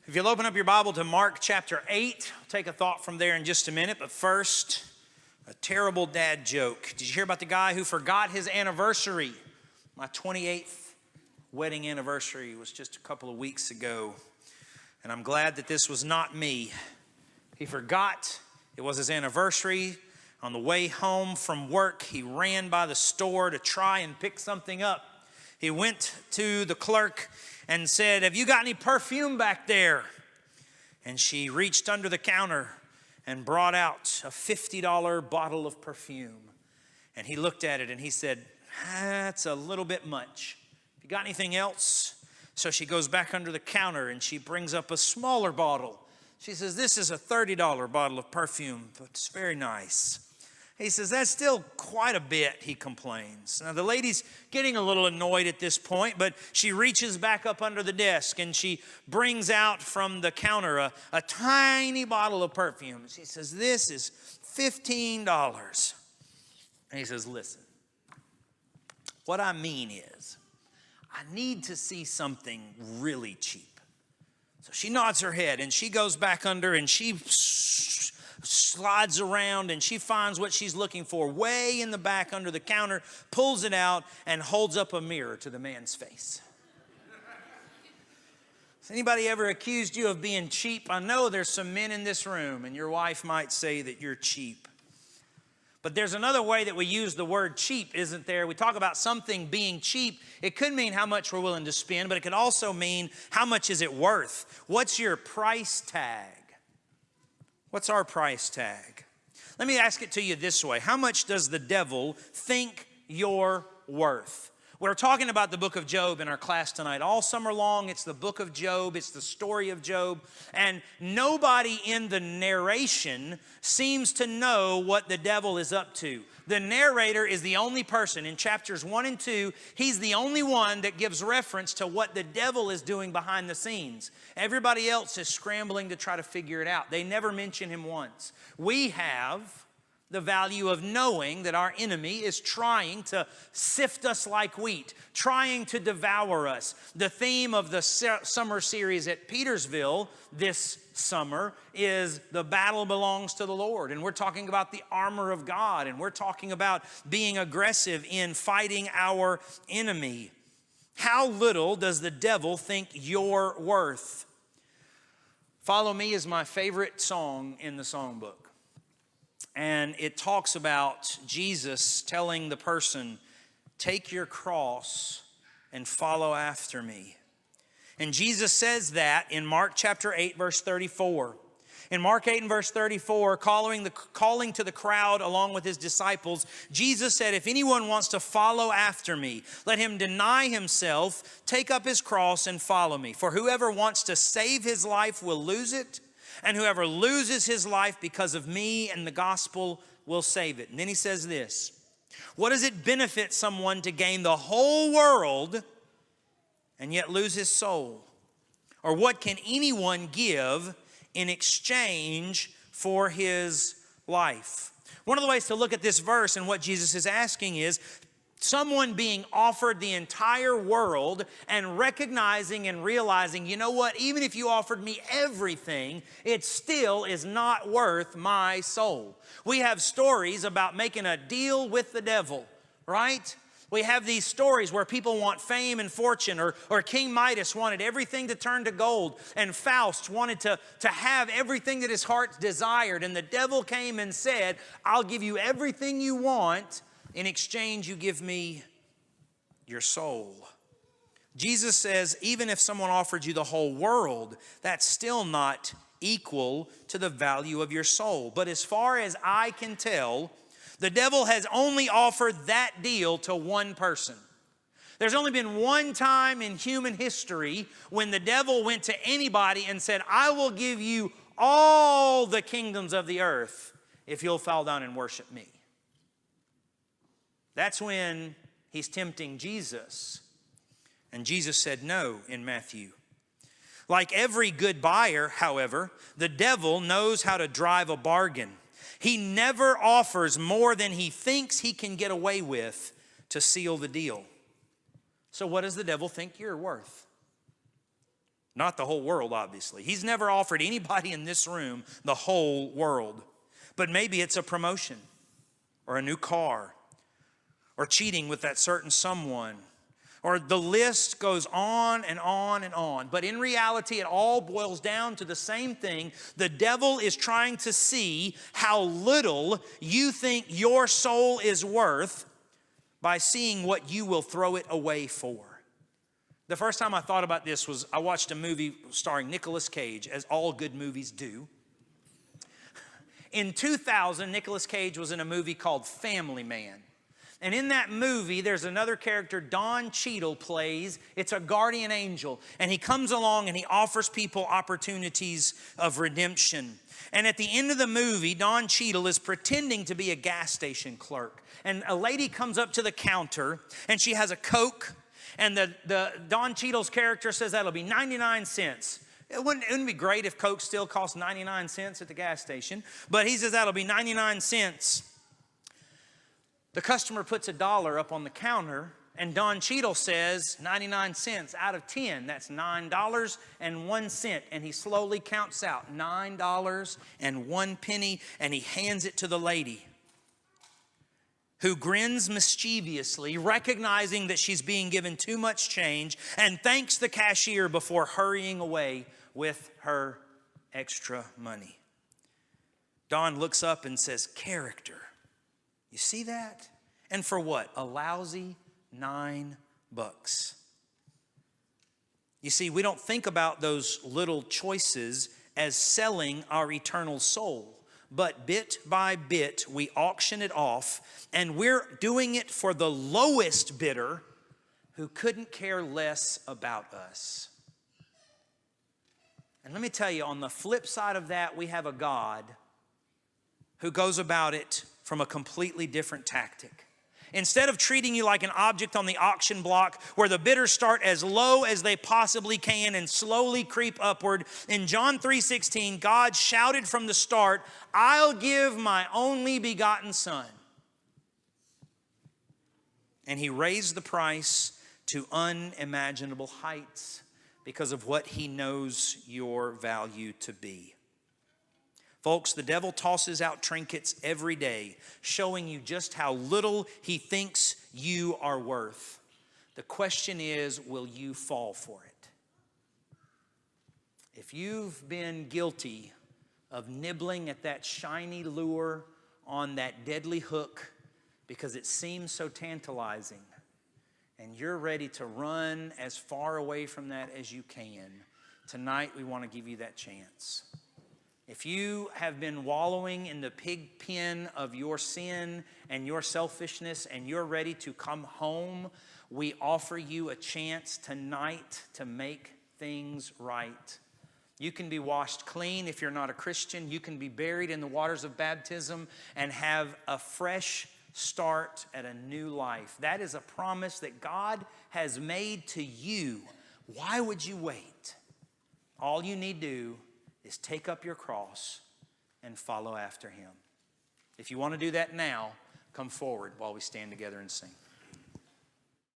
If you'll open up your Bible to Mark chapter 8, I'll take a thought from there in just a minute. But first, a terrible dad joke. Did you hear about the guy who forgot his anniversary? My 28th wedding anniversary was just a couple of weeks ago. And I'm glad that this was not me. He forgot it was his anniversary. On the way home from work, he ran by the store to try and pick something up. He went to the clerk and said, "Have you got any perfume back there?" And she reached under the counter and brought out a $50 bottle of perfume. And he looked at it and he said, "That's a little bit much. You got anything else?" So she goes back under the counter and she brings up a smaller bottle. She says, "This is a $30 bottle of perfume, but it's very nice." He says, "That's still quite a bit," he complains. Now, the lady's getting a little annoyed at this point, but she reaches back up under the desk and she brings out from the counter a tiny bottle of perfume. She says, "This is $15. And he says, "Listen, what I mean is, I need to see something really cheap." So she nods her head and she goes back under and she slides around and she finds what she's looking for way in the back under the counter, pulls it out and holds up a mirror to the man's face. Has anybody ever accused you of being cheap? I know there's some men in this room and your wife might say that you're cheap. But there's another way that we use the word cheap, isn't there? We talk about something being cheap. It could mean how much we're willing to spend, but it could also mean how much is it worth? What's your price tag? What's our price tag? Let me ask it to you this way. How much does the devil think you're worth? We're talking about the book of Job in our class tonight. All summer long, it's the book of Job. It's the story of Job. And nobody in the narration seems to know what the devil is up to. The narrator is the only person in chapters 1 and 2. He's the only one that gives reference to what the devil is doing behind the scenes. Everybody else is scrambling to try to figure it out. They never mention him once. We have the value of knowing that our enemy is trying to sift us like wheat, trying to devour us. The theme of the summer series at Petersville this summer is "The battle belongs to the Lord." And we're talking about the armor of God. And we're talking about being aggressive in fighting our enemy. How little does the devil think you're worth? "Follow Me" is my favorite song in the songbook. And it talks about Jesus telling the person, "Take your cross and follow after me." And Jesus says that in Mark chapter 8, verse 34. In Mark 8 and verse 34, calling to the crowd along with his disciples, Jesus said, "If anyone wants to follow after me, let him deny himself, take up his cross and follow me. For whoever wants to save his life will lose it. And whoever loses his life because of me and the gospel will save it." And then he says this, "What does it benefit someone to gain the whole world and yet lose his soul? Or what can anyone give in exchange for his life?" One of the ways to look at this verse and what Jesus is asking is, someone being offered the entire world and recognizing and realizing, you know what, even if you offered me everything, it still is not worth my soul. We have stories about making a deal with the devil, right? We have these stories where people want fame and fortune, or King Midas wanted everything to turn to gold, and Faust wanted to have everything that his heart desired. And the devil came and said, "I'll give you everything you want. In exchange, you give me your soul." Jesus says, even if someone offered you the whole world, that's still not equal to the value of your soul. But as far as I can tell, the devil has only offered that deal to one person. There's only been one time in human history when the devil went to anybody and said, "I will give you all the kingdoms of the earth if you'll fall down and worship me." That's when he's tempting Jesus. And Jesus said no in Matthew. Like every good buyer, however, the devil knows how to drive a bargain. He never offers more than he thinks he can get away with to seal the deal. So what does the devil think you're worth? Not the whole world, obviously. He's never offered anybody in this room the whole world. But maybe it's a promotion or a new car or cheating with that certain someone. Or the list goes on and on and on. But in reality, it all boils down to the same thing. The devil is trying to see how little you think your soul is worth by seeing what you will throw it away for. The first time I thought about this was I watched a movie starring Nicolas Cage, as all good movies do. In 2000, Nicolas Cage was in a movie called Family Man. And in that movie, there's another character Don Cheadle plays. It's a guardian angel. And he comes along and he offers people opportunities of redemption. And at the end of the movie, Don Cheadle is pretending to be a gas station clerk. And a lady comes up to the counter and she has a Coke. And the Don Cheadle's character says that'll be 99 cents. It wouldn't be great if Coke still cost 99 cents at the gas station. But he says that'll be 99 cents. The customer puts $1 up on the counter, and Don Cheadle says 99 cents out of 10. That's $9.01. And he slowly counts out $9.01, and he hands it to the lady, who grins mischievously, recognizing that she's being given too much change, and thanks the cashier before hurrying away with her extra money. Don looks up and says, "Character. You see that? And for what? A lousy $9. You see, we don't think about those little choices as selling our eternal soul. But bit by bit, we auction it off, and we're doing it for the lowest bidder who couldn't care less about us. And let me tell you, on the flip side of that, we have a God who goes about it from a completely different tactic. Instead of treating you like an object on the auction block where the bidders start as low as they possibly can and slowly creep upward, in John 3:16, God shouted from the start, "I'll give my only begotten Son." And he raised the price to unimaginable heights because of what he knows your value to be. Folks, the devil tosses out trinkets every day, showing you just how little he thinks you are worth. The question is, will you fall for it? If you've been guilty of nibbling at that shiny lure on that deadly hook because it seems so tantalizing, and you're ready to run as far away from that as you can, tonight we want to give you that chance. If you have been wallowing in the pig pen of your sin and your selfishness and you're ready to come home, we offer you a chance tonight to make things right. You can be washed clean if you're not a Christian. You can be buried in the waters of baptism and have a fresh start at a new life. That is a promise that God has made to you. Why would you wait? All you need to do is take up your cross and follow after him. If you want to do that now, come forward while we stand together and sing.